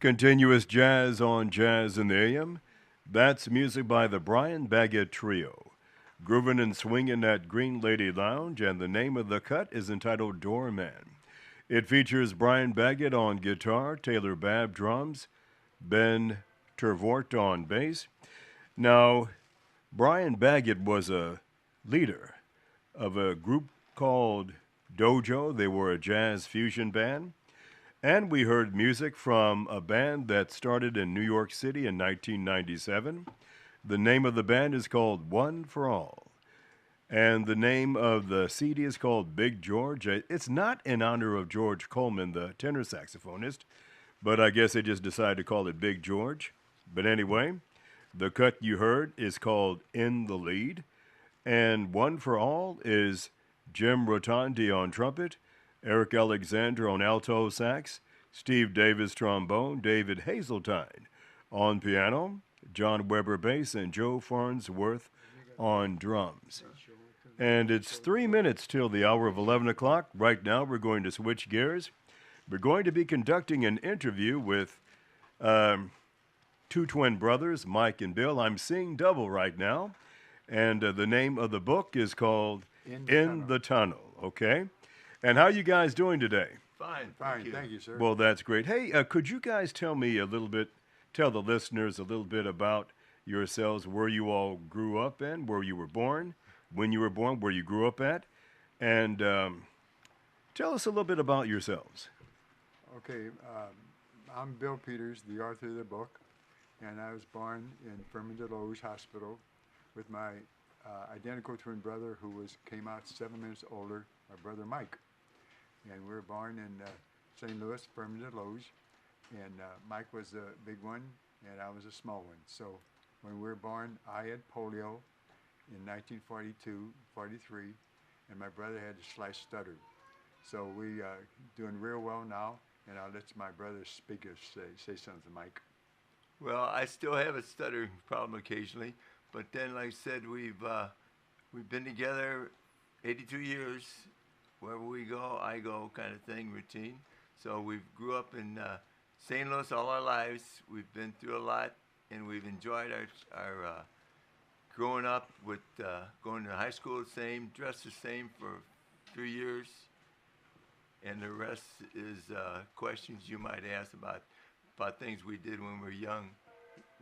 Continuous jazz on Jazz in the AM. That's music by the Brian Baggett Trio. Groovin' and swingin' at Green Lady Lounge, and the name of the cut is entitled Doorman. It features Brian Baggett on guitar, Taylor Babb drums, Ben Tervort on bass. Now, Brian Baggett was a leader of a group called Dojo. They were a jazz fusion band. And we heard music from a band that started in New York City in 1997. The name of the band is called One for All. And the name of the CD is called Big George. It's not in honor of George Coleman, the tenor saxophonist, but I guess they just decided to call it Big George. But anyway, the cut you heard is called In the Lead. And One for All is Jim Rotondi on trumpet, Eric Alexander on alto sax, Steve Davis trombone, David Hazeltine on piano, John Weber bass, and Joe Farnsworth on drums. And it's 3 minutes till the hour of 11 o'clock. Right now, we're going to switch gears. We're going to be conducting an interview with two twin brothers, Mike and Bill. I'm seeing double right now. And the name of the book is called In the Tunnel. Okay? And how are you guys doing today? Fine, Thank you, sir. Well, that's great. Hey, could you guys tell me a little bit, tell the listeners a little bit about yourselves, where you all grew up in, where you were born, when you were born, where you grew up at, and tell us a little bit about yourselves. Okay, I'm Bill Peters, the author of the book, and I was born in Furman Deloge Hospital with my identical twin brother who came out 7 minutes older, my brother Mike. And we were born in St. Louis, Furman Deloge, and Mike was the big one, and I was a small one. So when we were born, I had polio in 1942, 43, and my brother had a slight stutter. So we doing real well now, and I'll let my brother speak or say something, Mike. Well, I still have a stuttering problem occasionally, but then, like I said, we've been together 82 years. Wherever we go, I go, kind of thing, routine. So we grew up in St. Louis all our lives. We've been through a lot, and we've enjoyed our growing up with going to high school the same, dressed the same for 3 years, and the rest is questions you might ask about things we did when we were young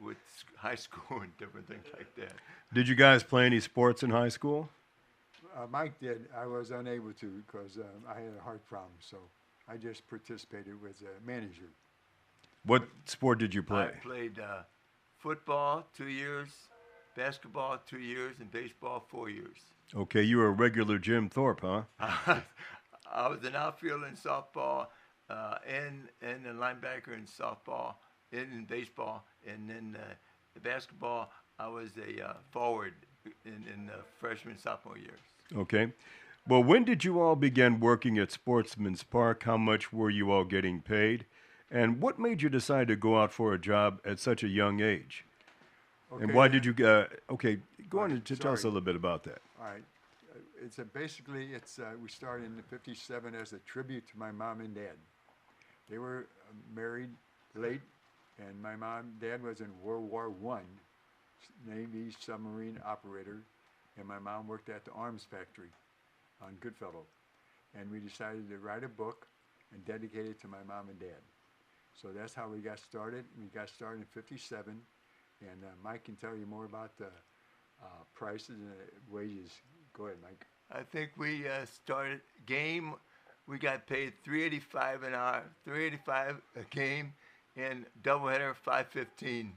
with high school and different things like that. Did you guys play any sports in high school? Mike did. I was unable to because I had a heart problem, so I just participated as a manager. What sport did you play? I played football 2 years, basketball 2 years, and baseball 4 years. Okay, you were a regular Jim Thorpe, huh? I was an outfielder in softball, and a linebacker in softball, in baseball, and then the basketball. I was a forward in the freshman sophomore years. Okay. Well, when did you all begin working at Sportsman's Park? How much were you all getting paid? And what made you decide to go out for a job at such a young age? Okay, And why did you, okay, go on right, to tell us a sorry. little bit about that. All right. Basically, we started in '57 as a tribute to my mom and dad. They were married late, and my dad was in World War I, Navy submarine operator, and my mom worked at the arms factory on Goodfellow. And we decided to write a book and dedicate it to my mom and dad. So that's how we got started. We got started in '57, and Mike can tell you more about the prices and wages. Go ahead, Mike. I think we started game. We got paid $3.85 an hour, $3.85 a game, and doubleheader $5.15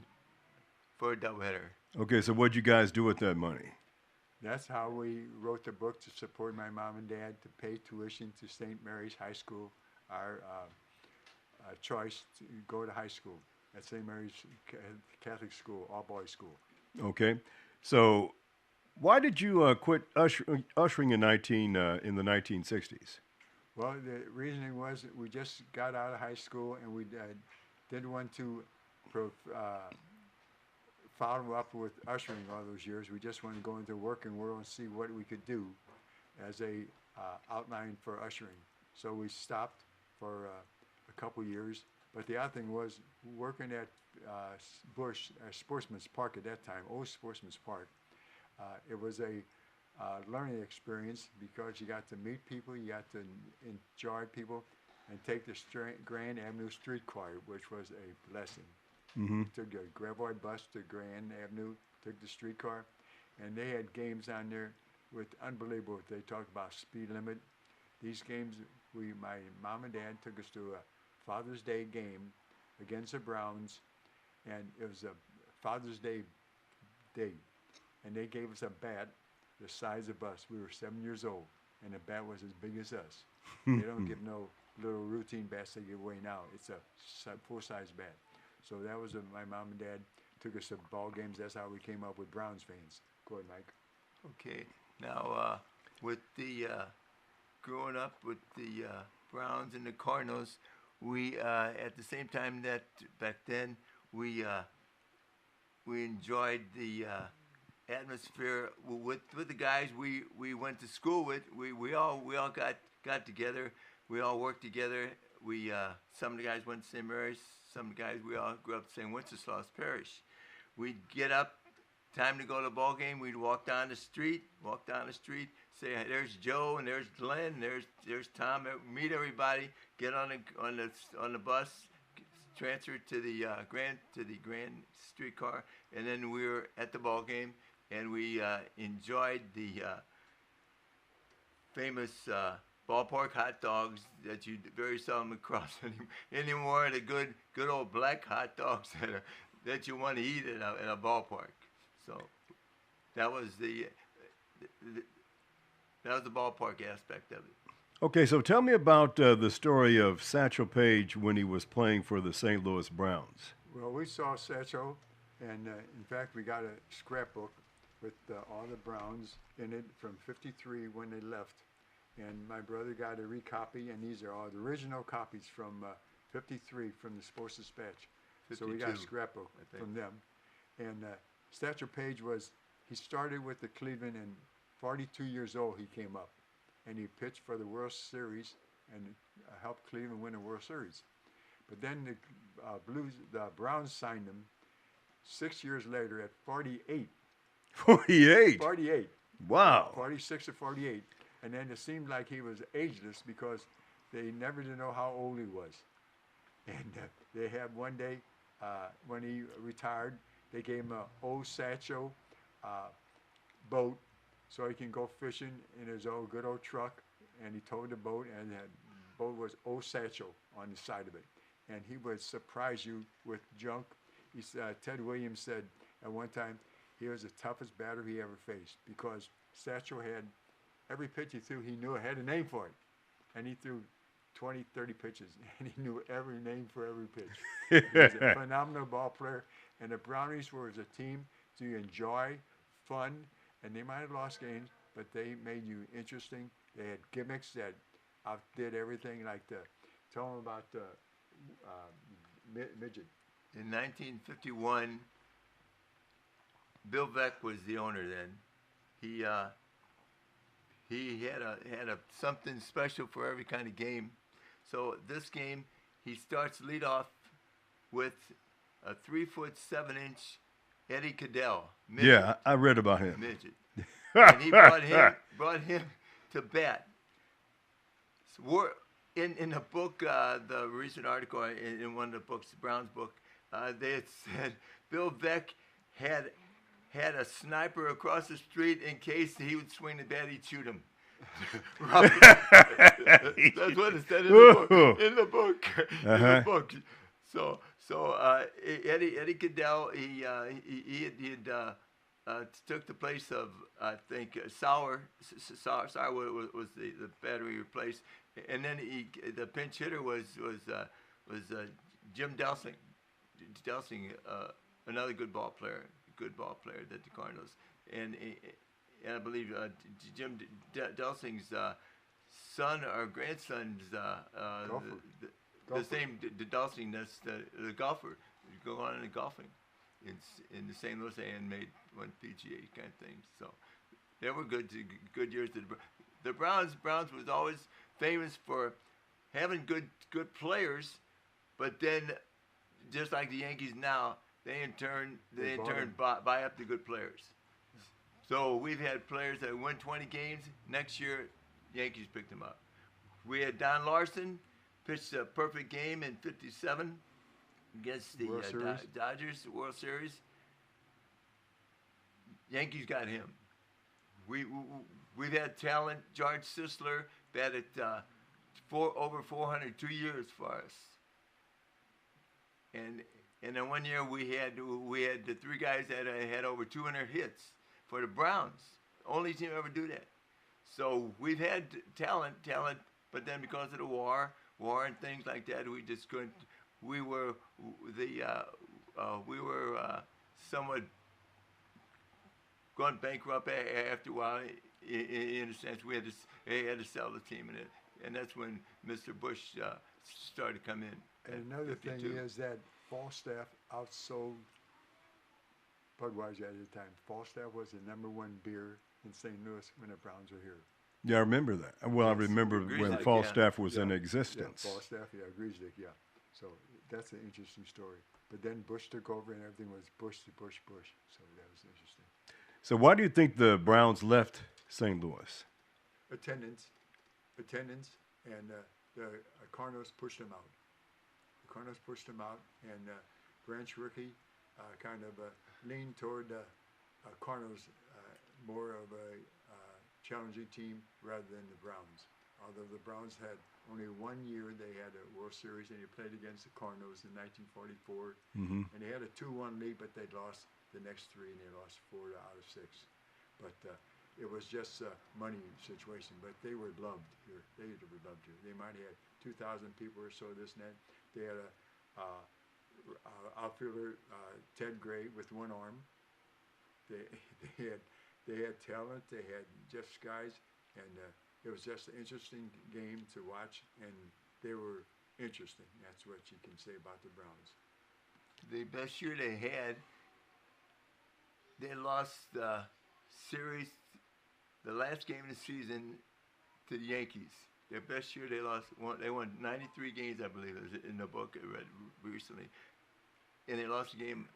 for a doubleheader. Okay, so what'd you guys do with that money? That's how we wrote the book to support my mom and dad, to pay tuition to St. Mary's High School, our choice to go to high school at St. Mary's Catholic School, all-boys school. Okay. So why did you quit ushering in the 1960s? Well, the reasoning was that we just got out of high school and we didn't want to follow up with ushering all those years. We just wanted to go into the working world and see what we could do as a outline for ushering. So we stopped for a couple years, But the other thing was working at Bush Sportsman's Park at that time, old Sportsman's Park. It was a learning experience because you got to meet people, you got to enjoy people, and take the Grand Avenue streetcar, which was a blessing. Mm-hmm. Took a Gravois bus to Grand Avenue, took the streetcar, and they had games on there with unbelievable. They talked about speed limit. These games, my mom and dad took us to a Father's Day game against the Browns, and it was a Father's Day, and they gave us a bat the size of us. We were 7 years old, and the bat was as big as us. They don't give no little routine bats they give away now. It's a full-size bat. So that was my mom and dad took us to ball games. That's how we came up with Browns fans. Go ahead, Mike. Okay. Now, with the growing up with the Browns and the Cardinals, we at the same time that back then we enjoyed the atmosphere with the guys we went to school with. We all got together. We all worked together. We some of the guys went to St. Mary's. Some of the guys we all grew up in St. Wenceslaus Parish. We'd get up, time to go to the ball game. We'd walk down the street. Say, hey, there's Joe and there's Glenn. There's Tom. Meet everybody. Get on the bus. Transfer to the Grand streetcar, and then we were at the ball game, and we enjoyed the famous ballpark hot dogs that you very seldom across anymore. The good old black hot dogs that you want to eat in a ballpark. So that was the ballpark aspect of it. Okay, so tell me about the story of Satchel Paige when he was playing for the St. Louis Browns. Well, we saw Satchel, and in fact, we got a scrapbook with all the Browns in it from '53 when they left. And my brother got a recopy, and these are all the original copies from '53 from the Sports Dispatch. 52, so we got a scrapbook from them. And Satchel Paige he started with the Cleveland, and 42 years old he came up. And he pitched for the World Series and helped Cleveland win the World Series. But then the Browns signed him 6 years later at 48. 48? 48. Wow. 46 or 48. And then it seemed like he was ageless because they never did know how old he was. And they had one day when he retired, they gave him an old Satchel boat so he can go fishing in his old good old truck. And he towed the boat, and that boat was old Satchel on the side of it. And he would surprise you with junk. Ted Williams said at one time he was the toughest batter he ever faced because Satchel had every pitch he threw, he knew it had a name for it. And he threw 20, 30 pitches, and he knew every name for every pitch. He was a phenomenal ball player. And the Brownies were as a team to enjoy, fun, and they might have lost games, but they made you interesting. They had gimmicks that outdid everything, like tell them about the midget. In 1951, Bill Veeck was the owner then. He had a something special for every kind of game. So this game, he starts leadoff with a 3'7" Eddie Cadell. Midget. Yeah, I read about him. Midget. And he brought him to bat. So in the book, the recent article in one of the books, Brown's book, they had said Bill Veeck had a sniper across the street in case he would swing the bat, he'd shoot him. That's what it said in the book. In the book. So Eddie Cadell, he took the place of, I think, Sauer. Sauer was the batter he replaced, and then the pinch hitter was Jim Delsing. Another good ball player that the Cardinals, and I believe Jim Delsing's son or grandson's the same Delsing that's the golfer, go on into golfing in the St. Louis and won PGA kind of thing. So they were good years. The Browns was always famous for having good players, But then, just like the Yankees now, they in turn buy up the good players. So we've had players that win 20 games. Next year, Yankees picked them up. We had Don Larson pitched a perfect game in '57 against the Dodgers World Series. Yankees got him. We've had talent. George Sisler batted over 400 2 years for us. And then one year we had the three guys that had over 200 hits for the Browns. Only team ever do that. So we've had talent, but then because of the war and things like that, we just couldn't. We were somewhat going bankrupt after a while. In a sense, we had to sell the team, and that's when Mr. Bush started to come in. And another thing is that Falstaff outsold Budweiser at the time. Falstaff was the #1 beer in St. Louis when the Browns were here. Yeah, I remember that. Well, I remember when Falstaff was in existence. Yeah, Falstaff, Griesdick, yeah. So that's an interesting story. But then Bush took over and everything was Bush to Bush. So that was interesting. So why do you think the Browns left St. Louis? Attendance, and the Cardinals pushed them out. The Cardinals pushed them out, and Branch Rickey kind of leaned toward the Cardinals more of a challenging team rather than the Browns. Although the Browns had only 1 year, they had a World Series, and they played against the Cardinals in 1944. And they had a 2-1 lead, but they lost the next 3, and they lost 4 out of 6. But it was just a money situation. But they were loved here. They were loved here. They might have had 2,000 people or so, this and that. They had a outfielder, Ted Gray, with one arm. They had talent. They had just guys, and it was just an interesting game to watch, and they were interesting. That's what you can say about the Browns. The best year they had, they lost the series, the last game of the season, to the Yankees. Their best year, they won 93 games, I believe, it was in the book I read recently, and they lost the game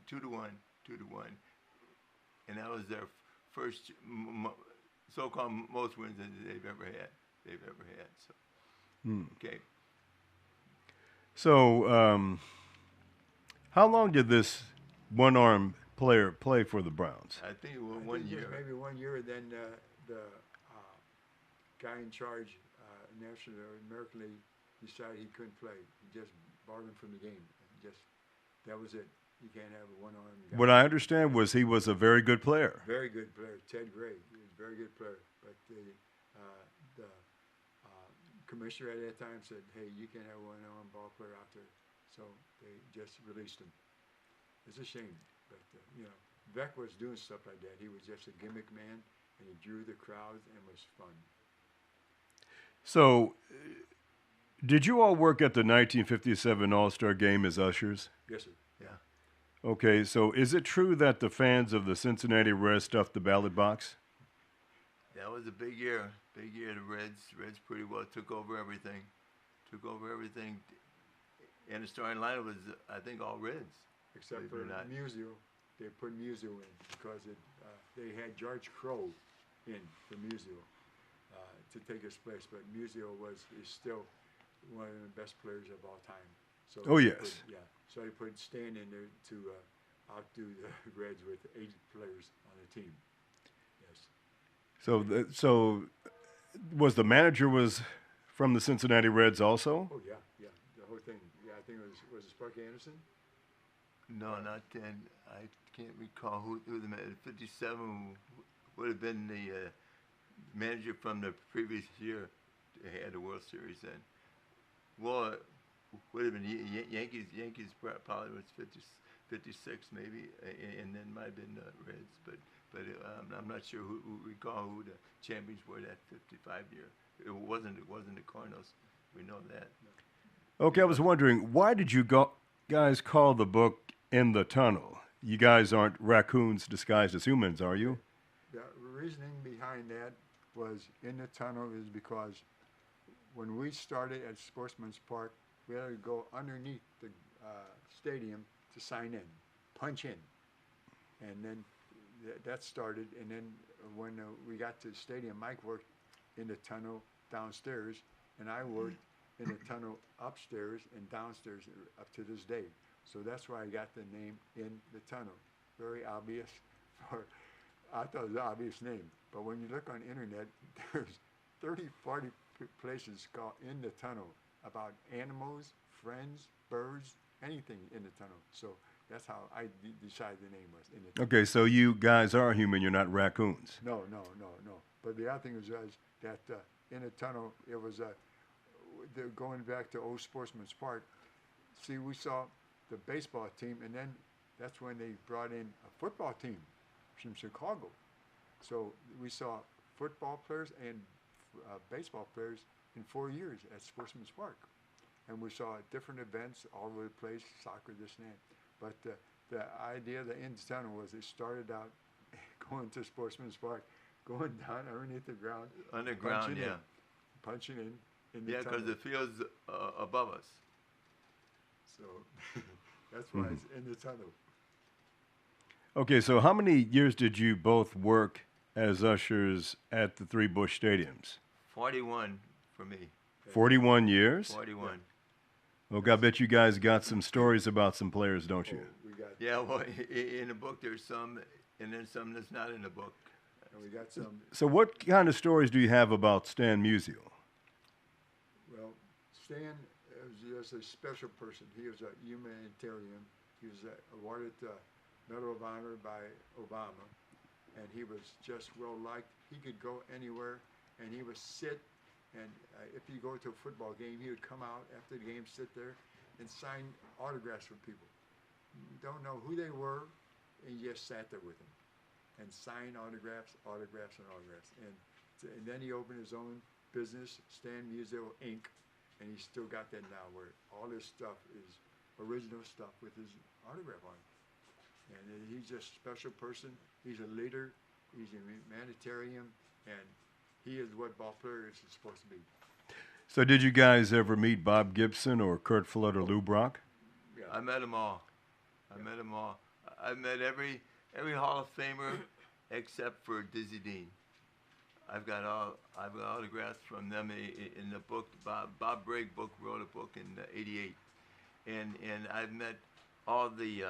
2-1, and that was their first so-called most wins that they've ever had. So, okay. So, how long did this one-arm player play for the Browns? I think it was 1 year. Maybe 1 year. Then the guy in charge, National American League, decided he couldn't play. He just barred him from the game. That was it. You can't have a one-arm guy. What I understand was he was a very good player. Very good player. Ted Gray. He was a very good player. But the commissioner at that time said, hey, you can't have a one-arm ball player out there. So they just released him. It's a shame. But, Beck was doing stuff like that. He was just a gimmick man, and he drew the crowds and was fun. So, did you all work at the 1957 All-Star Game as ushers? Yes, sir. Yeah. Okay, so is it true that the fans of the Cincinnati Reds stuffed the ballot box? That was a big year. The Reds pretty well took over everything. And the starting lineup was, I think, all Reds. Except for Musial. They put Musial in because they had George Crow in for Musial to take his place. But Musial is still one of the best players of all time. So So they put Stan in there to outdo the Reds with 8 players on the team. Yes. So was the manager from the Cincinnati Reds also? Oh yeah. The whole thing. Yeah, I think it was Sparky Anderson. No, not then. I can't recall who the manager. 57 would have been the manager from the previous year. They had the World Series then. Well, would have been Yankees. Yankees probably was 56 maybe, and then might have been the Reds. But I'm not sure who the champions were that 55 year. It wasn't the Cardinals. We know that. Okay, I was wondering, why did you guys call the book In the Tunnel? You guys aren't raccoons disguised as humans, are you? The reasoning behind that was In the Tunnel is because when we started at Sportsman's Park we had to go underneath the stadium to sign in, punch in, and then that started. And then when we got to the stadium, Mike worked in the tunnel downstairs, and I worked in the tunnel upstairs and downstairs up to this day. So that's why I got the name In the Tunnel. Very obvious. I thought it was an obvious name. But when you look on the internet, there's 30, 40 places called In the Tunnel about animals, friends, birds, anything in the tunnel. So that's how I decided the name was In the Tunnel. Okay, so you guys are human. You're not raccoons. No. But the other thing was that In the Tunnel, it was going back to old Sportsman's Park. See, we saw the baseball team, and then that's when they brought in a football team from Chicago. So we saw football players and baseball players in 4 years at Sportsman's Park. And we saw different events all over the place, soccer, this and that. But the idea of the In the Tunnel was it started out going to Sportsman's Park, going down underneath the ground. Underground, yeah. Punching in the yeah, tunnel. because the field's above us. So that's why it's In the Tunnel. Okay, so how many years did you both work as ushers at the Three Bush Stadiums? 41 for me. 41 years? 41. Well, I bet you guys got some stories about some players, don't you? We got, Yeah, well, in the book there's some, and then some that's not in the book. and we got some. So what kind of stories do you have about Stan Musial? Well, Stan was just a special person. He was a humanitarian. He was awarded the Medal of Honor by Obama, and he was just well liked. He could go anywhere, and he would sit. And if you go to a football game, he would come out after the game, sit there, and sign autographs for people. You don't know who they were, and you just sat there with them, and signed autographs. And then he opened his own business, Stan Musial Inc., and he's still got that now, where all his stuff is original stuff with his autograph on it. And he's just a special person. He's a leader. He's a humanitarian, and he is what ball player is supposed to be. So did you guys ever meet Bob Gibson or Kurt Flood or Lou Brock? Yeah. I met them all. I met every Hall of Famer except for Dizzy Dean. I've got autographs from them in the book. Bob Bragg wrote a book in '88, and I've met all the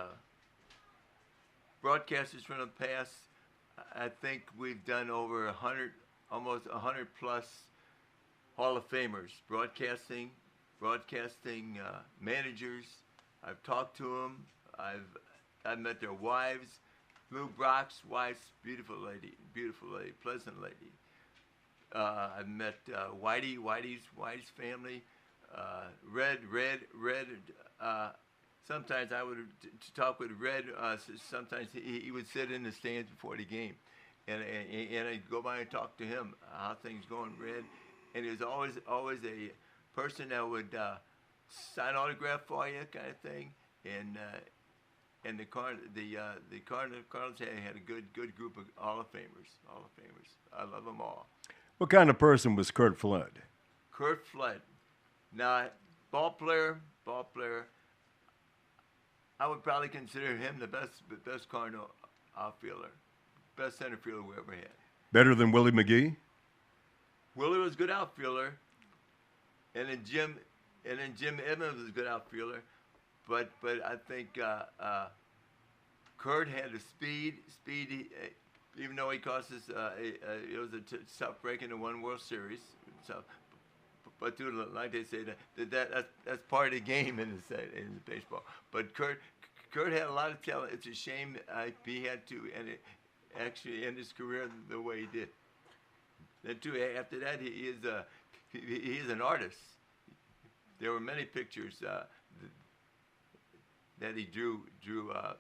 broadcasters from the past. I think we've done over 100, almost 100 plus Hall of Famers, broadcasting managers. I've talked to them. I've met their wives. Lou Brock's wife's beautiful lady, pleasant lady. I've met Whitey's family. Red. Sometimes I would to talk with Red. Sometimes he would sit in the stands before the game, and I'd go by and talk to him how things going, Red. And he was always a person that would sign autograph for you, kind of thing. And the Cardinals had a good group of Hall of Famers. I love them all. What kind of person was Kurt Flood? Kurt Flood. Now, ball player. I would probably consider him the best Cardinal outfielder, best center fielder we ever had. Better than Willie McGee? Willie was a good outfielder, and then Jim Evans was a good outfielder, but I think Kurt had the speed. Even though he cost us, it was a tough break into one World Series. So, but dude, like they say, that's part of the game in the baseball. But Kurt had a lot of talent. It's a shame he had to actually end his career the way he did. Then too, after that, he is an artist. There were many pictures that he drew,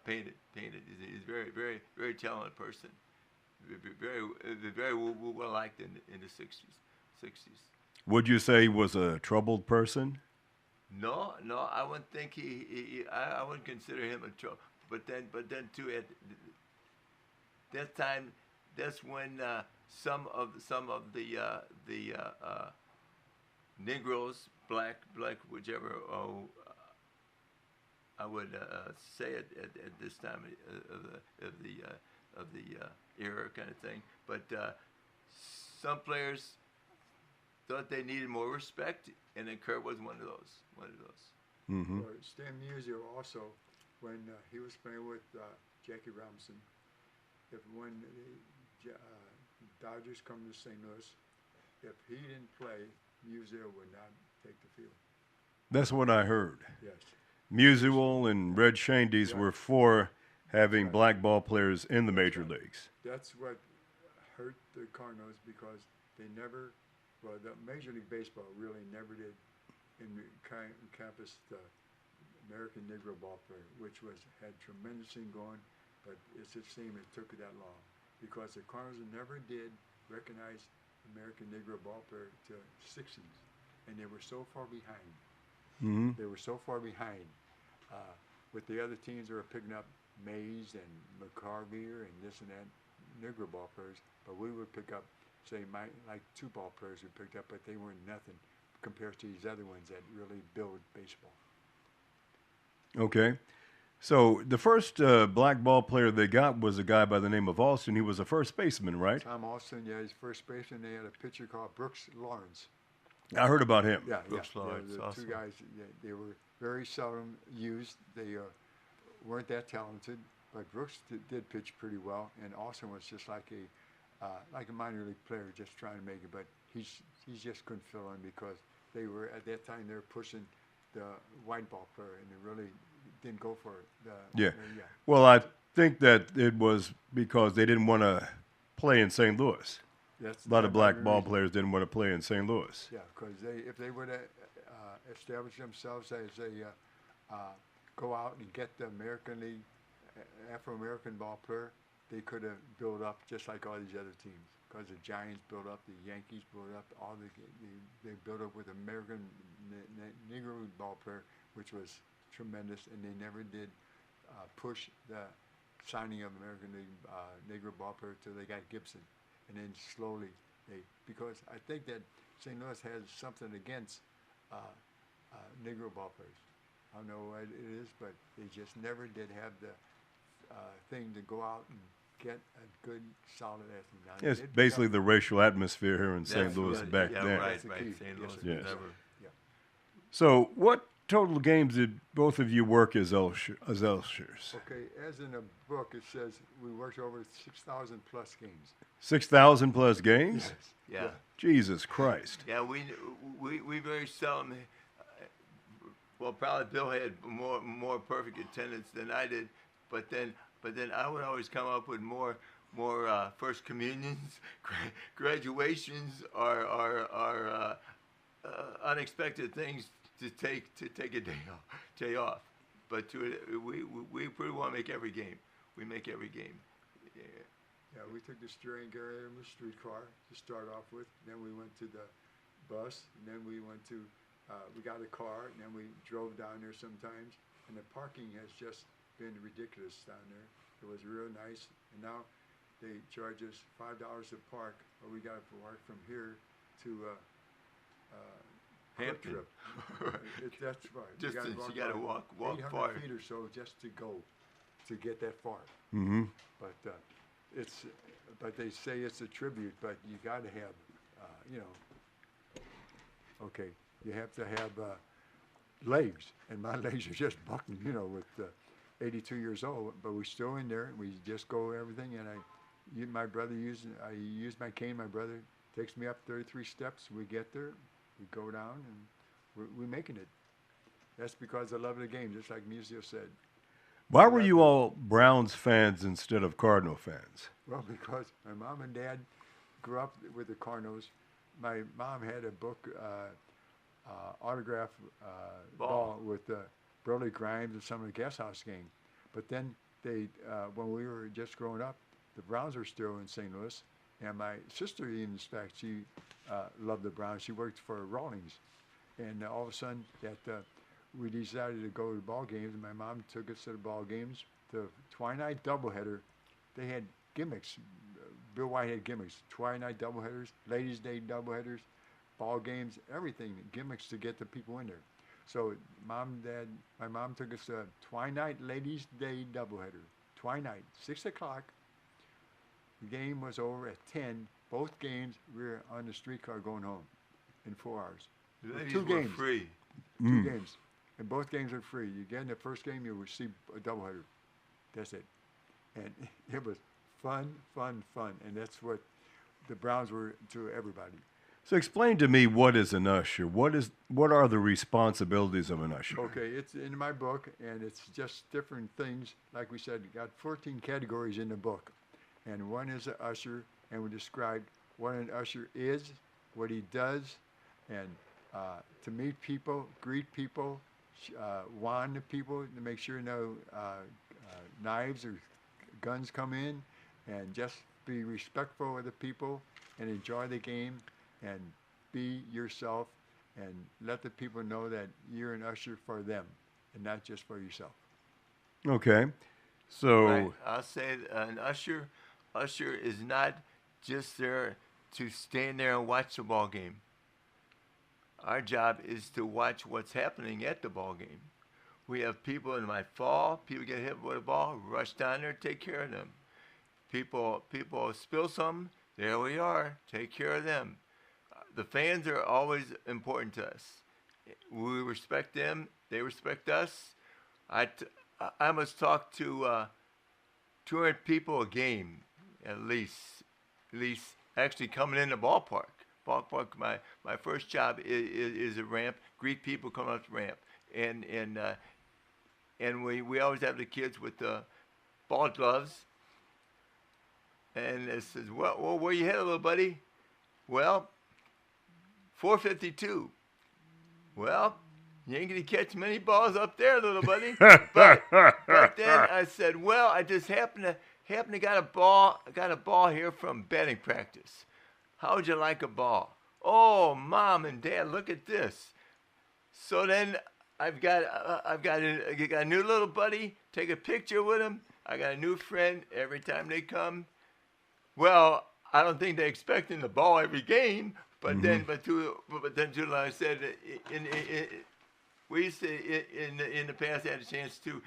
painted. He's a very talented person. Very well liked in the 60s. Would you say he was a troubled person? No, I wouldn't think I wouldn't consider him a trouble. But then too, at that time, that's when some of the Negroes, black, whichever. I would say it at this time of the era kind of thing. But some players thought they needed more respect, and then Kurt was one of those. Mm-hmm. Stan Musial also, when he was playing with Jackie Robinson, when the Dodgers come to St. Louis, if he didn't play, Musial would not take the field. That's what I heard. Yes. Musial and Red Shandies were for having black ball players in the major leagues. That's what hurt the Cardinals because they never, the Major League Baseball really never did encompass the American Negro ball player, which had tremendous thing going, but it's a shame it took that long because the Cardinals never did recognize American Negro ball player to 60s, and they were so far behind. Mm-hmm. They were so far behind with the other teams that were picking up Mays and McCarvey and this and that Negro ball players, but we would pick up, say, like 2 ball players we picked up, but they weren't nothing compared to these other ones that really build baseball. Okay. So the first black ball player they got was a guy by the name of Austin. He was a first baseman, right? Tom Austin, yeah, he's first baseman. They had a pitcher called Brooks Lawrence. I heard about him. Yeah, Brooks Lawrence, the awesome. 2 guys, they were very seldom used. They weren't that talented, but Brooks did pitch pretty well, and Austin was just like a minor league player, just trying to make it. But he just couldn't fill in because they were at that time they were pushing the white ball player, and they really didn't go for it. Yeah. Well, I think that it was because they didn't want to play in St. Louis. That's a lot of black ball reason. players didn't want to play in St. Louis. Yeah, because if they would have established themselves as go out and get the American League Afro-American ball player, they could have built up just like all these other teams. Because the Giants built up, the Yankees built up, they built up with American Negro ball player, which was tremendous, and they never did push the signing of American League Negro ball player till they got Gibson, and then slowly because I think that St. Louis has something against Negro ball players. I don't know what it is, but they just never did have the thing to go out and get a good, solid athlete. Now, It's basically the racial atmosphere here in St. Louis back yeah, then. Right. That's the key. St. Louis Yes, was never. Yeah. So what total games did both of you work as ushers? Okay, as in the book, it says we worked over 6,000 plus games. 6,000 plus games? Yeah. Jesus Christ. Yeah, we very seldom. Well, probably Bill had more perfect attendance than I did, but then I would always come up with more first communions, graduations, or unexpected things to take a day off. But we pretty well make every game. We make every game. Yeah. Yeah, we took the steering gear in the streetcar to start off with. Then we went to the bus, and then we went to, we got a car, and then we drove down there sometimes. And the parking has just been ridiculous down there. It was real nice. And now they charge us $5 to park, or we got to park from here to Hampton. Trip. That's right. Distance, you got to walk far. 800 feet or so just to go, to get that far. Mm-hmm. But but they say it's a tribute, but you got to have, okay, you have to have legs, and my legs are just bucking, with 82 years old, but we're still in there, and we just go everything, and I use my cane, my brother takes me up 33 steps, we get there, we go down, and we're making it. That's because I love the game, just like Musial said. Why were you all Browns fans instead of Cardinal fans? Well, because my mom and dad grew up with the Cardinals. My mom had a book, autograph ball with Burley Grimes and some of the Guest House gang. But then when we were just growing up, the Browns were still in St. Louis. And my sister, in fact, she loved the Browns. She worked for Rawlings. And all of a sudden, we decided to go to ball games, and my mom took us to the ball games. The Twilight doubleheader, they had gimmicks. Bill White had gimmicks. Twilight doubleheaders, Ladies' Day doubleheaders, ball games, everything, gimmicks to get the people in there. So mom, dad, my mom took us to Twilight Ladies Day doubleheader. Twilight, 6 o'clock. The game was over at 10. Both games, we were on the streetcar going home in 4 hours. The ladies Two were games. free. Two games. And both games are free. You get in the first game, you will see a doubleheader. That's it. And it was fun, fun, fun. And that's what the Browns were to everybody. So explain to me, what is an usher? What are the responsibilities of an usher? Okay, it's in my book, and it's just different things. Like we said, you got 14 categories in the book. And one is an usher, and we described what an usher is, what he does, and to meet people, greet people, wand the people to make sure no knives or guns come in, and just be respectful of the people and enjoy the game and be yourself and let the people know that you're an usher for them and not just for yourself. Okay. So Right. I'll say an usher is not just there to stand there and watch the ball game. Our job is to watch what's happening at the ball game. We have people in my fall, people get hit with a ball, rush down there, take care of them. People spill something, there we are, take care of them. The fans are always important to us. We respect them, they respect us. I must talk to 200 people a game, at least actually coming in the ballpark. Ballpark, my first job is a ramp, greet people coming up the ramp. And we always have the kids with the ball gloves. And it says, well, where you headed, little buddy? Well, 452. Well, you ain't gonna catch many balls up there, little buddy. but then I said, well, I just happened to got a ball here from batting practice. How would you like a ball? Oh, Mom and Dad, look at this. So then I've got a new little buddy. Take a picture with him. I got a new friend every time they come. Well, I don't think they're expecting the ball every game, but then like I said, we used to in the past had a chance to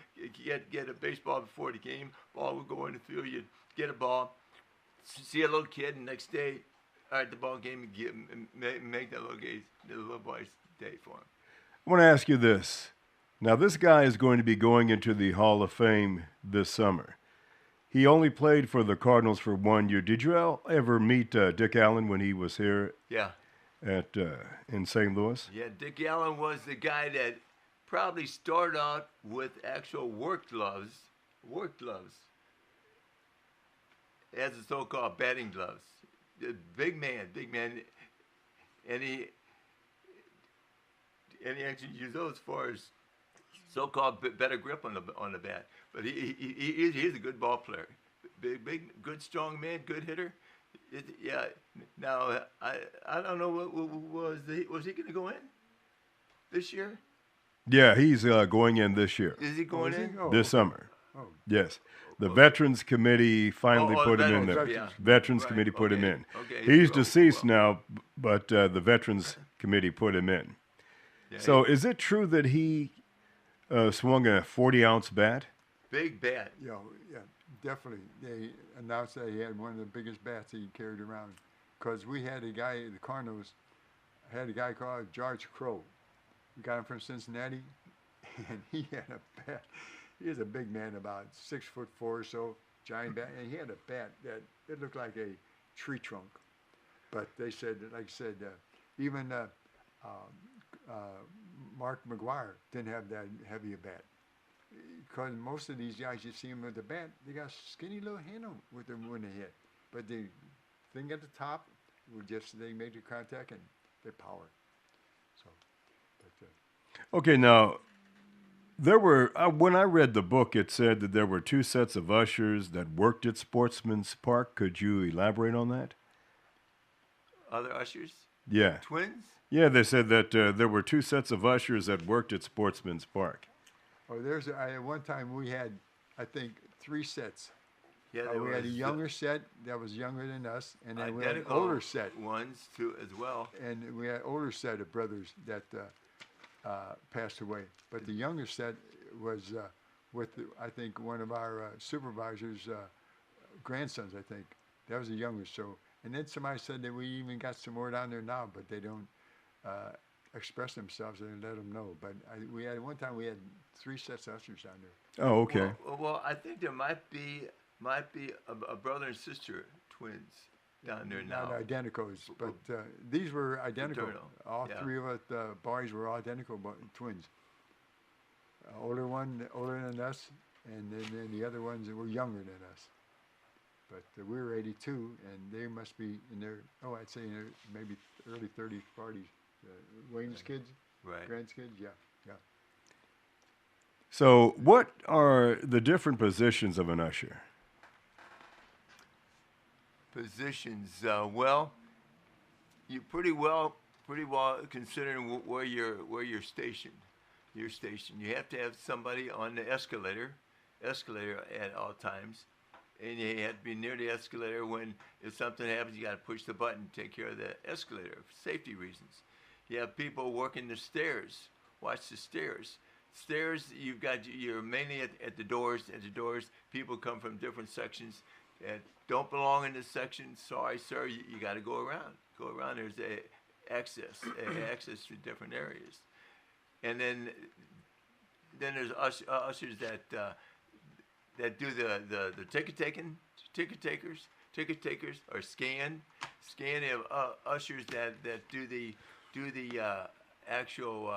get a baseball before the game. Ball would go in the field. You'd get a ball, see a little kid, and next day, all right, the ball game, make that little boy's day for him. I want to ask you this. Now, this guy is going to be going into the Hall of Fame this summer. He only played for the Cardinals for 1 year. Did you ever meet Dick Allen when he was here? Yeah. In St. Louis? Yeah, Dick Allen was the guy that probably started out with actual work gloves, as the so-called batting gloves. The big man, and he actually used those for his so-called better grip on the bat. But he's a good ball player, big, good, strong man, good hitter. Yeah. Now I don't know was he going to go in this year? Yeah, he's going in this year. Is he going in? This summer? Oh. Yes. The Veterans Committee finally put him in there. Yeah. Veterans Right, Committee put him in. Okay. He's deceased now, but the Veterans Committee put him in. Yeah, So is it true that he swung a 40-ounce bat? big bat. Yeah, definitely. They announced that he had one of the biggest bats he carried around. Because we had a guy, the Cardinals had a guy called George Crow. We got him from Cincinnati, and he had a bat. He was a big man, about 6'4" or so, giant bat, and he had a bat that it looked like a tree trunk. But they said, like I said, even Mark McGuire didn't have that heavy a bat. Because most of these guys, you see them with the bat, they got skinny little handle with them when they hit. But the thing at the top, they made the contact and their power. So, but, Okay, now, there were, when I read the book, it said that there were 2 sets of ushers that worked at Sportsman's Park. Could you elaborate on that? Other ushers? Yeah. Twins? Yeah, they said that there were 2 sets of ushers that worked at Sportsman's Park. one time we had, I think, 3 sets. Yeah, there We had a was younger set that was younger than us, and then we had an identical older set, ones too as well. and we had an older set of brothers that passed away. But the younger set was with, I think, one of our supervisors' grandsons, I think. That was the youngest. So, and then somebody said that we even got some more down there now, but they don't express themselves and let them know. But we had one time we had 3 sets of ushers down there. Oh, okay. Well, I think there might be a brother and sister twins down there now. Not identicals, but these were identical. Fraternal, All yeah. 3 of us boys were identical twins. Older one, older than us, and then the other ones were younger than us. But we were 82, and they must be in their, I'd say in their maybe early 30s, 40s. Wayne's kids, Right. Grant's kids, yeah. So, what are the different positions of an usher? Positions. Well, you pretty well considering where you're stationed. You're stationed. You have to have somebody on the escalator at all times, and you have to be near the escalator when if something happens. You got to push the button, take care of the escalator for safety reasons. You have people working the stairs. Watch the stairs. Stairs. You're mainly at the doors. At the doors, people come from different sections and don't belong in this section. Sorry, sir. You got to go around. Go around. There's access to different areas. And then there's ushers that do the ticket takers are scan. They have ushers that do the actual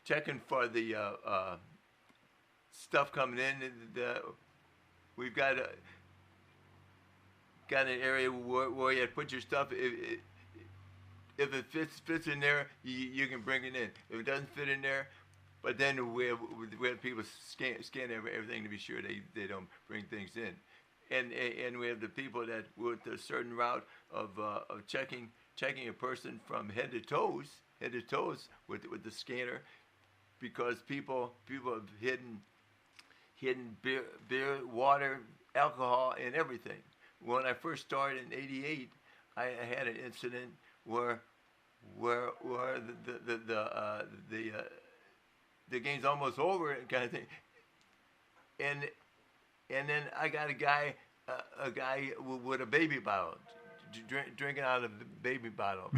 checking for the stuff coming in. We've got an area where you have to put your stuff. If it fits in there, you can bring it in. If it doesn't fit in there, but then we have people scan everything to be sure they don't bring things in. And we have the people that with a certain route of checking a person from head to toes with the scanner, because people have hidden beer, water, alcohol, and everything. When I first started in '88, I had an incident where the game's almost over kind of thing, and then I got a guy with a baby bottle, drinking out of the baby bottle.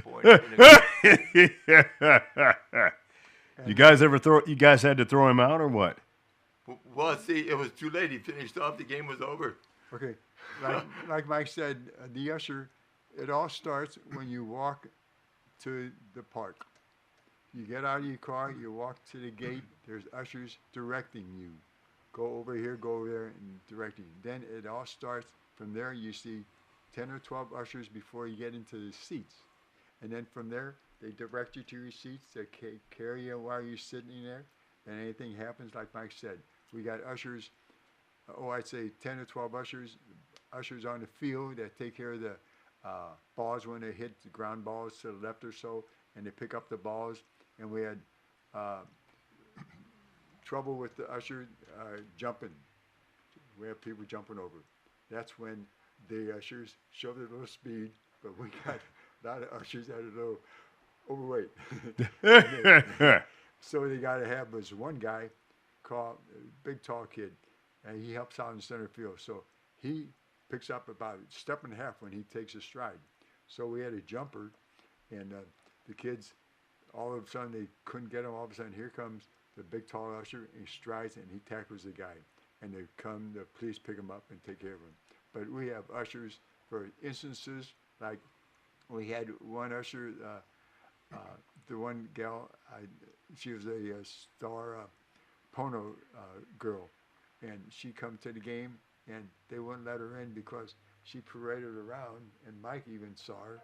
You guys had to throw him out or what? Well, see, it was too late. He finished off. The game was over. Okay, like Mike said, the usher, it all starts when you walk to the park. You get out of your car, you walk to the gate, there's ushers directing you. Go over here, go over there, and directing you. Then it all starts from there. You see 10 or 12 ushers before you get into the seats. And then from there, they direct you to your seats. They carry you while you're sitting there. And anything happens, like Mike said, we got ushers, I'd say 10 or 12 ushers on the field that take care of the balls when they hit the ground balls to the left or so, and they pick up the balls. And we had trouble with the usher jumping. We have people jumping over. That's when the ushers showed a little speed, but we got a lot of ushers that are a little overweight. So they got to have this one guy called big tall kid, and he helps out in center field. So he picks up about a step and a half when he takes a stride. So we had a jumper, and the kids, all of a sudden they couldn't get him. All of a sudden here comes the big tall usher, and he strides and he tackles the guy. And the police pick him up and take care of him. But we have ushers for instances like we had one usher, the one gal, she was a star Pono girl, and she come to the game, and they wouldn't let her in because she paraded around, and Mike even saw her,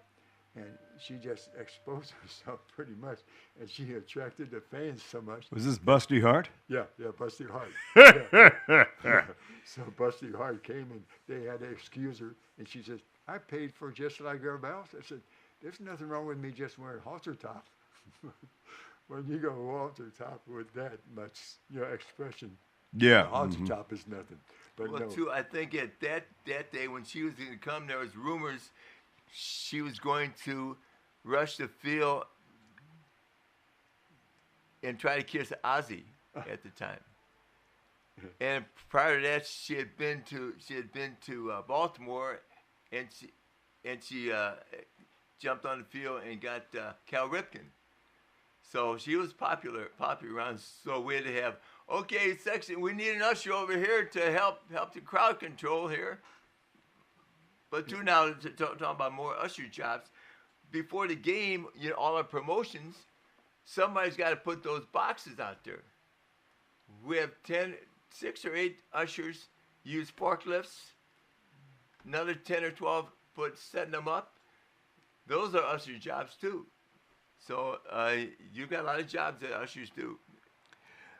and she just exposed herself pretty much, and she attracted the fans so much. Was this Busty Hart? Yeah, Busty Hart. Yeah. So Busty Hart came, and they had to excuse her, and she says, I paid for just like everybody else. I said, there's nothing wrong with me just wearing halter top. When you go halter top with that much expression, Yeah. A halter top is nothing. But Well, no. too, I think at that day when she was going to come, there was rumors she was going to rush the field and try to kiss Ozzy at the time. And prior to that, she had been to Baltimore, and she jumped on the field and got Cal Ripken. So she was popular around. So we had to have, okay, section. We need an usher over here to help the crowd control here. But too now talking about more usher jobs. Before the game, all our promotions, somebody's got to put those boxes out there. We have 6 or 8 ushers use forklifts. Another 10 or 12 put setting them up. Those are usher jobs too. So you've got a lot of jobs that ushers do.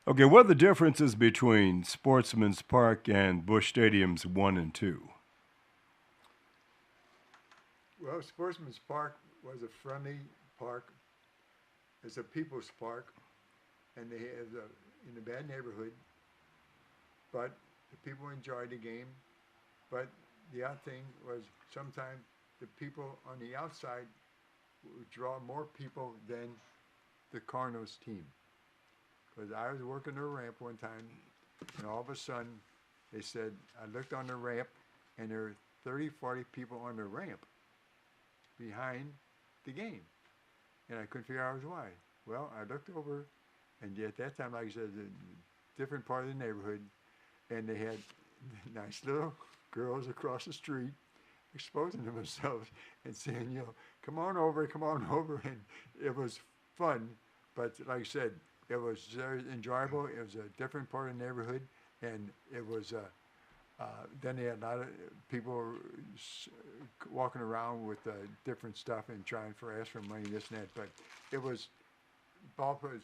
Okay, what are the differences between Sportsman's Park and Busch Stadiums 1 and 2? Well, Sportsman's Park was a friendly park. It's a people's park, and they have in a bad neighborhood. But the people enjoyed the game. But the other thing was sometimes the people on the outside would draw more people than the Cardinals team. Because I was working the ramp one time, and all of a sudden, they said, I looked on the ramp, and there were 30, 40 people on the ramp behind the game. And I couldn't figure out why. Well, I looked over, and at that time, like I said, a different part of the neighborhood, and they had nice little girls across the street exposing themselves and saying, come on over, and it was fun. But like I said, it was very enjoyable. It was a different part of the neighborhood, and it was. Then they had a lot of people walking around with different stuff and trying for ask for money, this and that. But it was ballpark.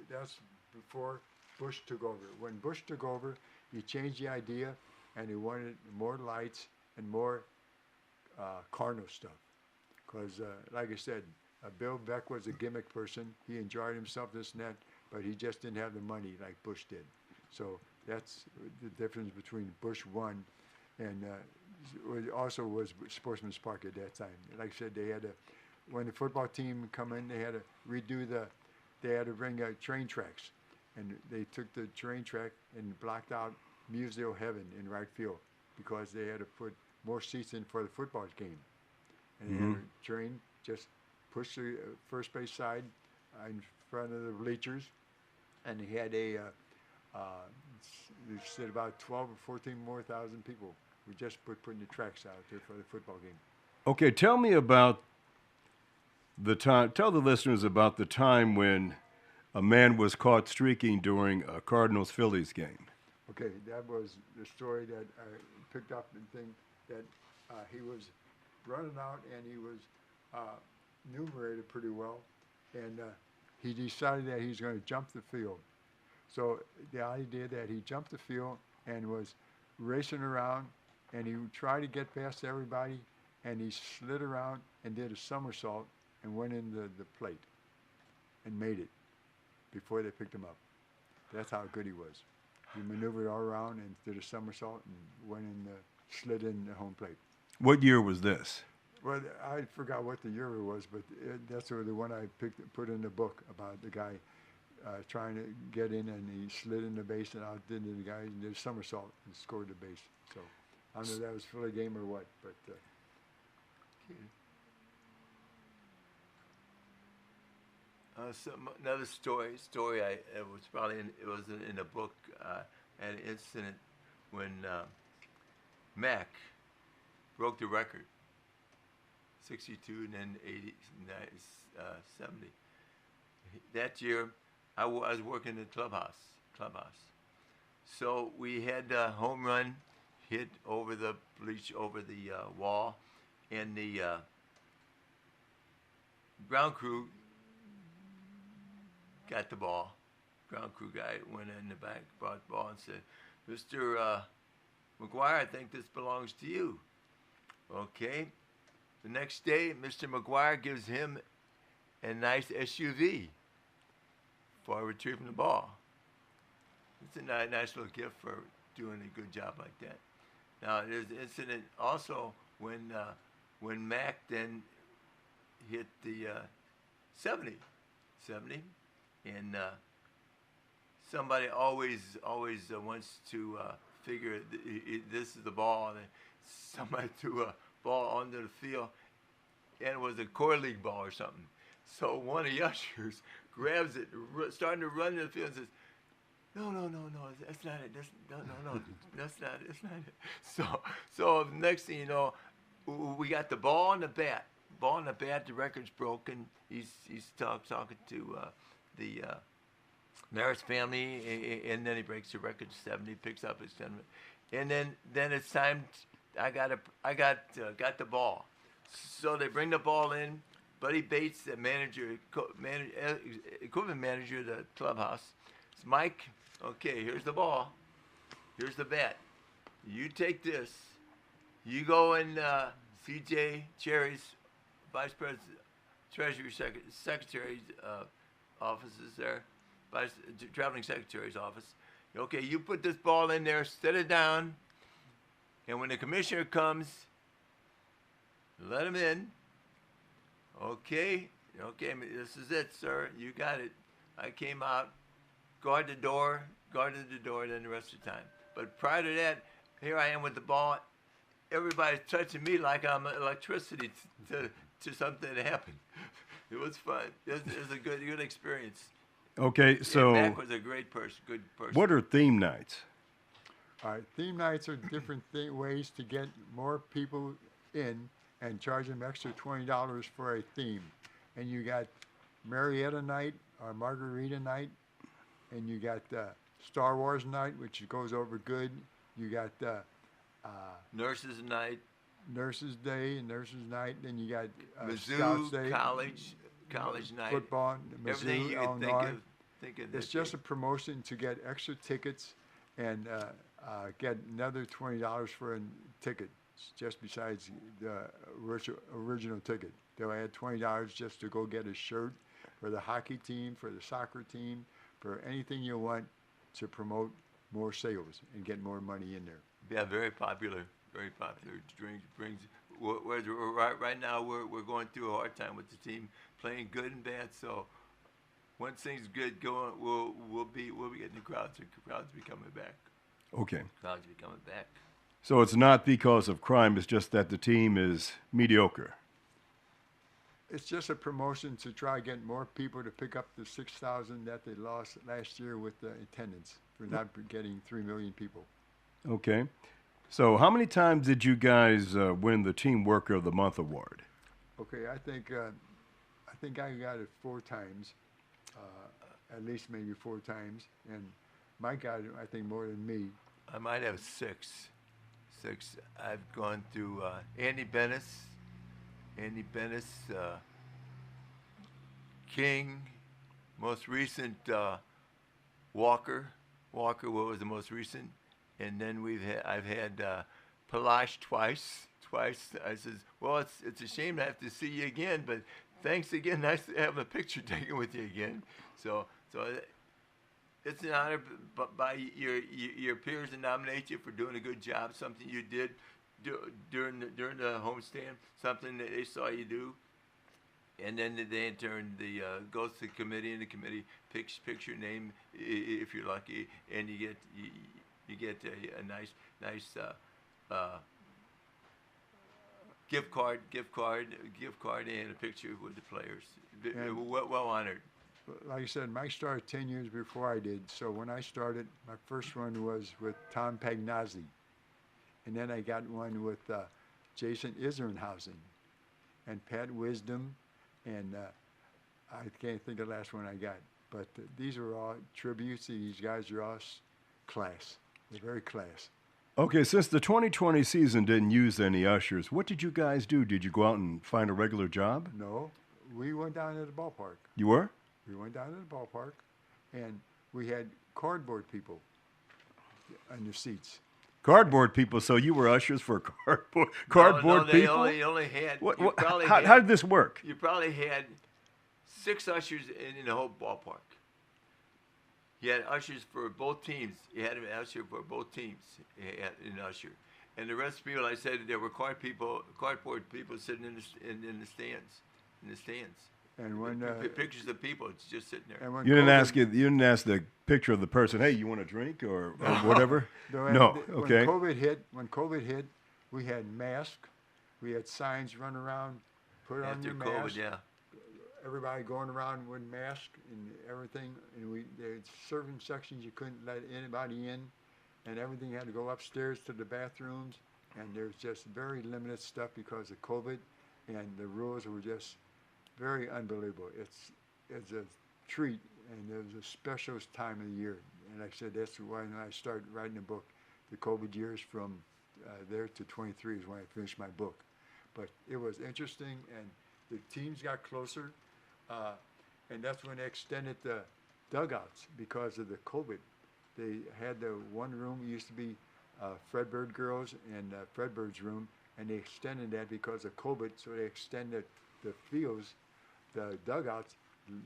That's before Bush took over. When Bush took over, he changed the idea, and he wanted more lights and more Cardinal stuff. Because, like I said, Bill Beck was a gimmick person. He enjoyed himself, this and that, but he just didn't have the money like Bush did. So that's the difference between Bush 1 and it also was Sportsman's Park at that time. Like I said, they had to, when the football team come in, they had to redo they had to bring train tracks. And they took the train track and blocked out Museo Heaven in right field because they had to put more seats in for the football game. And they had a train just push the first base side in front of the bleachers, and they had they said about 12 or 14 more thousand people. We just putting the tracks out there for the football game. Okay, tell me about the time. Tell the listeners about the time when a man was caught streaking during a Cardinals-Phillies game. Okay, that was the story that I picked up and thing that he was running out and he was numerated pretty well, and he decided that he's going to jump the field. So the idea that he jumped the field and was racing around, and he tried to get past everybody, and he slid around and did a somersault and went in the plate and made it before they picked him up. That's how good he was. He maneuvered all around and did a somersault and went in slid in the home plate. What year was this? Well, I forgot what the year it was, but that's the one I put in the book about the guy trying to get in, and he slid in the base and outdid the guy and did a somersault and scored the base. So I don't know if that was Philly game or what, but. Another story. It was in a book. An incident when Mac broke the record, 62 and then 80, 70. That year, I was working in the clubhouse. So we had a home run hit over the bleach, over the wall, and the ground crew got the ball. Ground crew guy went in the back, brought the ball and said, Mr. McGuire, I think this belongs to you. Okay. The next day, Mr. McGuire gives him a nice SUV for retrieving the ball. it's a nice little gift for doing a good job like that. Now there's an incident also when Mac then hit the 70, and somebody always wants to figure this is the ball, and somebody threw a ball onto the field, and it was a core league ball or something. So one of the ushers grabs it, starting to run to the field, and says, no, that's not it. No, that's not it. That's not it. So next thing you know, we got the ball and the bat. Ball and the bat. The record's broken. He's talking to the Maris family, and then he breaks the record 70. Picks up his 70, and then it's time. I got the ball. So they bring the ball in. Buddy Bates, the equipment manager of the clubhouse. It's Mike. Okay, here's the ball. Here's the bat. You take this. You go in C.J. Cherry's vice president, treasury secretary's offices there, traveling secretary's office. Okay, you put this ball in there, set it down, and when the commissioner comes, let him in. Okay, this is it, sir. You got it. I came out, guarded the door, then the rest of the time. But prior to that, here I am with the ball. Everybody's touching me like I'm electricity to something that happened. It was fun. It was a good experience. Okay, so Mac was a great person, good person. What are theme nights? All right, theme nights are different ways to get more people in and charge them extra $20 for a theme. And you got Marietta night or Margarita night, and you got Star Wars night, which goes over good. You got Nurses night, Nurses Day and Nurses Night. Then you got Mizzou Scouts Day, college night, football, everything Mizzou, you can Illinois. think of. It's just a promotion to get extra tickets and get another $20 for a ticket, just besides the original ticket. They'll add $20 just to go get a shirt for the hockey team, for the soccer team, for anything you want to promote more sales and get more money in there. Yeah, very popular. Very popular. Brings. Right now we're going through a hard time with the team, playing good and bad. So once things good going, we'll be getting the crowds. The crowds be coming back. Okay. Crowds be coming back. So it's not because of crime. It's just that the team is mediocre. It's just a promotion to try to get more people to pick up the 6,000 that they lost last year with the attendance for not getting 3 million people. Okay. So how many times did you guys win the Team Worker of the Month award? Okay, I think I got it 4 times, at least maybe 4 times, and Mike got it, I think, more than me. I might have 6. I've gone through Andy Bennis, King, most recent Walker. What was the most recent? And then I've had Palash twice. I says, well, it's a shame to have to see you again, but thanks again. Nice to have a picture taken with you again. So it's an honor by your peers to nominate you for doing a good job, something you did during the homestand, something that they saw you do. And then they in turn goes to the committee, and the committee picks your name if you're lucky, and you get a nice gift card, and a picture with the players. Well honored. Like I said, Mike started 10 years before I did. So when I started, my first one was with Tom Pagnazzi, and then I got one with Jason Isernhausen and Pat Wisdom, and I can't think of the last one I got. But these are all tributes. These guys are all class. They're very class. Okay, since the 2020 season didn't use any ushers, what did you guys do? Did you go out and find a regular job? No, we went down to the ballpark. You were? We went down to the ballpark, and we had cardboard people on the seats. Cardboard people, so you were ushers for cardboard people? No, they only had. How did this work? You probably had 6 ushers in the whole ballpark. He had ushers for both teams. He had an usher for both teams. He had an usher, and the rest of the people, I said, there were cardboard people sitting in the stands, in the stands. And when Pictures of people, it's just sitting there. and when You didn't COVID- ask it. You didn't ask the picture of the person. Hey, you want a drink or whatever? No, No. and Okay. When COVID hit, we had masks, we had signs run around, put on After your COVID, mask. yeah. Everybody going around with masks and everything, and there's certain sections you couldn't let anybody in, and everything had to go upstairs to the bathrooms, and there's just very limited stuff because of COVID, and the rules were just very unbelievable. It's a treat, and it was a special time of the year, and like I said, that's why when I started writing the book, the COVID years from there to 23 is when I finished my book, but it was interesting, and the teams got closer. And that's when they extended the dugouts because of the COVID. They had the one room, it used to be Fredbird girls and Fredbird's room, and they extended that because of COVID, so they extended the fields, the dugouts,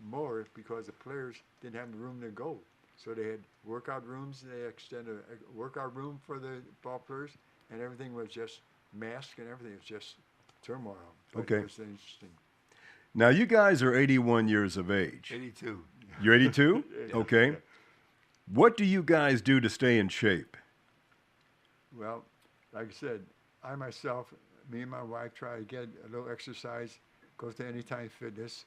more because the players didn't have room to go. So they had workout rooms, they extended a workout room for the ball players, and everything was just masked and everything. It was just turmoil. But Okay. It was interesting. Now you guys are 81 years of age. 82. You're 82? Yeah. Okay. Yeah. What do you guys do to stay in shape? Well, like I said, I myself, me and my wife try to get a little exercise, goes to Anytime Fitness,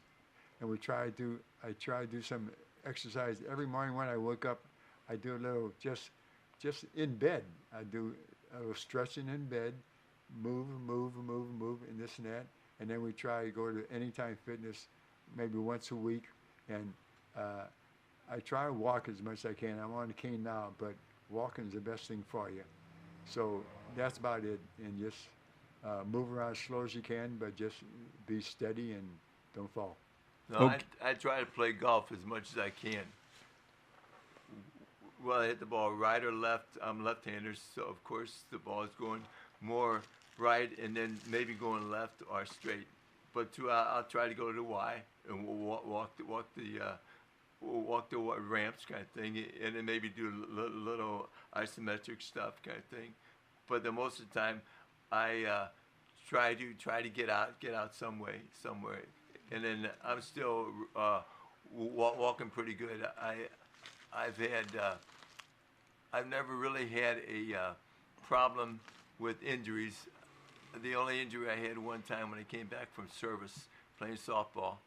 and I try to do some exercise every morning when I wake up. I do a little just in bed. I do a little stretching in bed, move, and this and that. And then we try to go to Anytime Fitness maybe once a week. And I try to walk as much as I can. I'm on the cane now, but walking is the best thing for you. So that's about it. And just move around as slow as you can, but just be steady and don't fall. No, Okay. I try to play golf as much as I can. Well, I hit the ball right or left. I'm left-hander, so of course the ball is going more right and then maybe going left or straight. But I'll try to go to the Y and walk the ramps kind of thing, and then maybe do little isometric stuff kind of thing. But the most of the time, I try to get out somewhere, and then I'm still walking pretty good. I've never really had a problem with injuries. The only injury I had one time when I came back from service playing softball,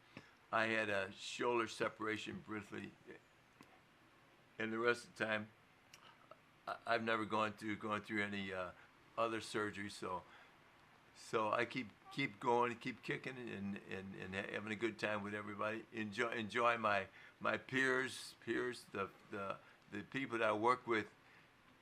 I had a shoulder separation briefly, and the rest of the time, I've never gone through any other surgery. So I keep going, keep kicking, and having a good time with everybody. Enjoy my peers, the people that I work with.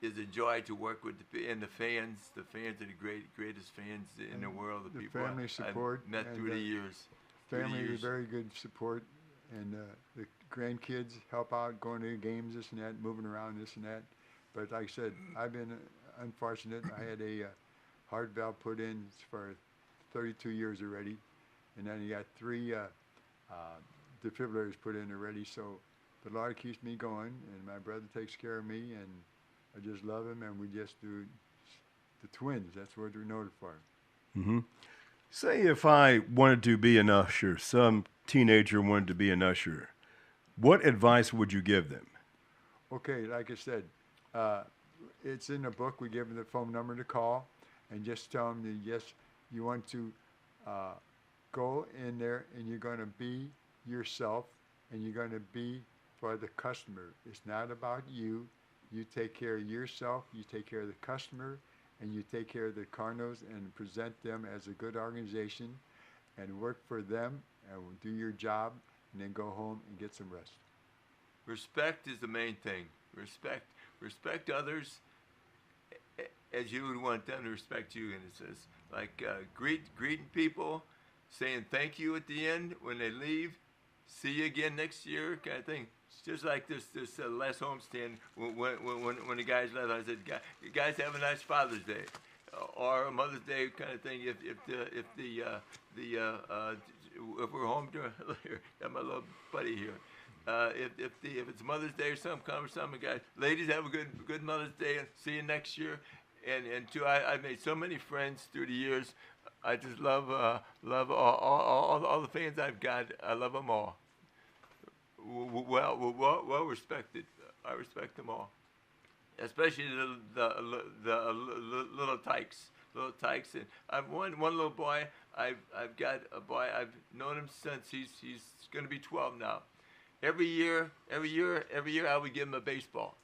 Is a joy to work with, and the fans. The fans are the greatest fans in the world. The people family support I've met and, through the years. Family is very good support, and the grandkids help out, going to games, this and that, moving around, this and that. But like I said, I've been unfortunate. I had a heart valve put in for 32 years already, and then you got 3 defibrillators put in already. So the Lord keeps me going, and my brother takes care of me, and I just love him, and we just do the twins. That's what we're noted for. Mm-hmm. Say if I wanted to be an usher, some teenager wanted to be an usher, what advice would you give them? Okay, like I said, it's in the book. We give them the phone number to call, and just tell them that, yes, you want to go in there, and you're going to be yourself, and you're going to be for the customer. It's not about you. You take care of yourself, you take care of the customer, and you take care of the Cardinals and present them as a good organization and work for them and do your job and then go home and get some rest. Respect is the main thing. Respect others as you would want them to respect you. And it says like greeting people, saying thank you at the end when they leave, see you again next year kind of thing. Just like this last homestand when the guys left, I said, "Guys, have a nice Father's Day, or a Mother's Day kind of thing." If we're home during, got my little buddy here. if it's Mother's Day or something, guys, ladies, have a good Mother's Day and see you next year. And two, I've made so many friends through the years. I just love all the fans I've got. I love them all. Well respected. I respect them all, especially the little tykes. Little tykes, and I've one little boy. I've got a boy. I've known him since he's going to be 12 now. Every year, I would give him a baseball.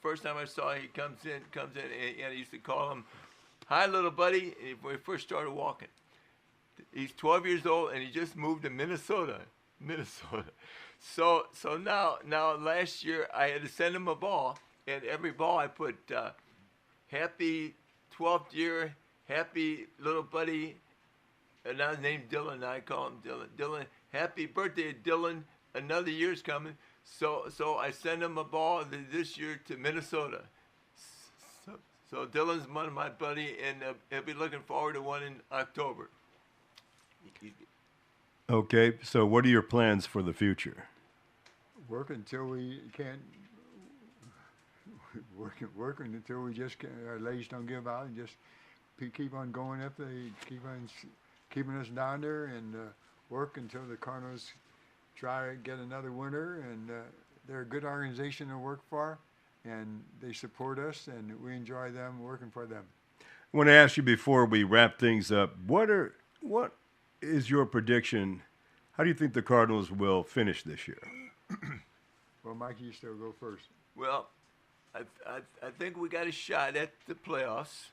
First time I saw him, he comes in, and I used to call him, "Hi, little buddy," when we first started walking. He's 12 years old, and he just moved to Minnesota. So now last year I had to send him a ball, and every ball I put happy 12th year, happy little buddy, and now his name's Dylan. I call him Dylan. Dylan, happy birthday, Dylan. Another year's coming. So I send him a ball this year to Minnesota. So Dylan's one of my buddy, and he'll be looking forward to one in October. Okay, so what are your plans for the future? Work until we can't. Working until we just our legs don't give out, and just keep on going up. They keep on keeping us down there, and work until the Cardinals try to get another winner. And they're a good organization to work for, and they support us, and we enjoy them working for them. I want to ask you before we wrap things up, what is your prediction? How do you think the Cardinals will finish this year? Well, Mike, you still go first. Well, I think we got a shot at the playoffs.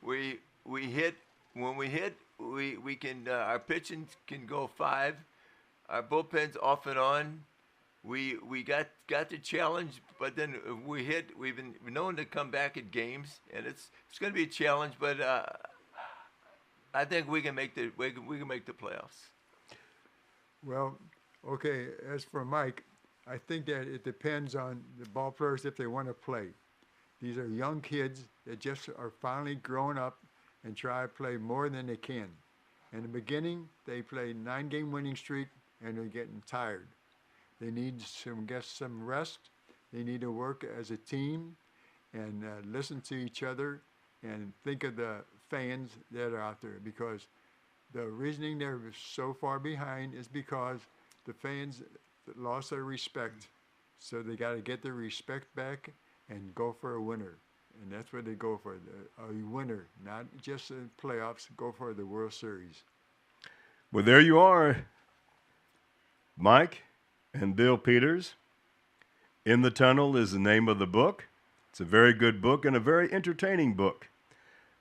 We hit when we hit. We can our pitching can go 5. Our bullpen's off and on. We got the challenge, but then we hit. We've been known to come back at games, and it's going to be a challenge. But I think we can make the playoffs. Well, okay. As for Mike, I think that it depends on the ball players if they want to play. These are young kids that just are finally growing up and try to play more than they can. In the beginning, they play 9-game winning streak, and they're getting tired. They need some rest. They need to work as a team and listen to each other and think of the fans that are out there, because the reasoning they're so far behind is because the fans lost their respect. So they got to get their respect back and go for a winner. And that's what they go for, a winner, not just the playoffs, go for the World Series. Well, there you are, Mike and Bill Peters. In the Tunnel is the name of the book. It's a very good book and a very entertaining book.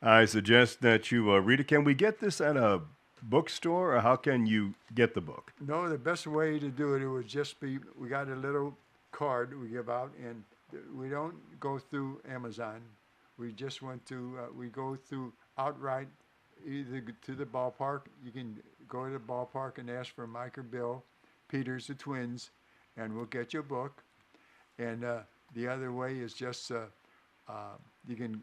I suggest that you read it. Can we get this at a bookstore, or how can you get the book? No, the best way to do it would just be, we got a little card we give out, and we don't go through Amazon. We just went to, we go through outright, either to the ballpark. You can go to the ballpark and ask for Mike or Bill Peters, the twins, and we'll get you a book. And the other way is just, you can,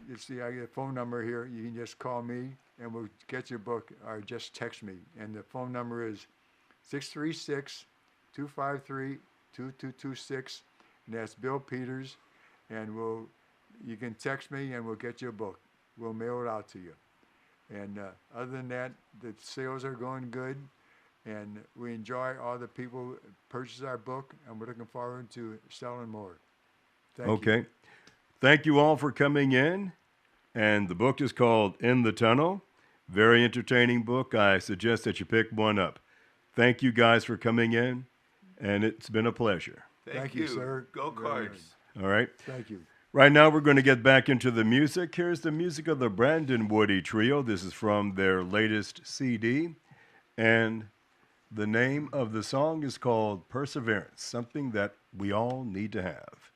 you see, I get a phone number here. You can just call me, and we'll get your book, or just text me. And the phone number is 636-253-2226, and that's Bill Peters. And you can text me, and we'll get you a book. We'll mail it out to you. And other than that, the sales are going good, and we enjoy all the people who purchase our book, and we're looking forward to selling more. Thank you. Okay. Thank you all for coming in. And the book is called In the Tunnel. Very entertaining book. I suggest that you pick one up. Thank you guys for coming in, and it's been a pleasure. Thank you, sir. Go Cards. All right. Thank you. Right now we're going to get back into the music. Here's the music of the Brandon Woody Trio. This is from their latest CD, and the name of the song is called Perseverance, something that we all need to have.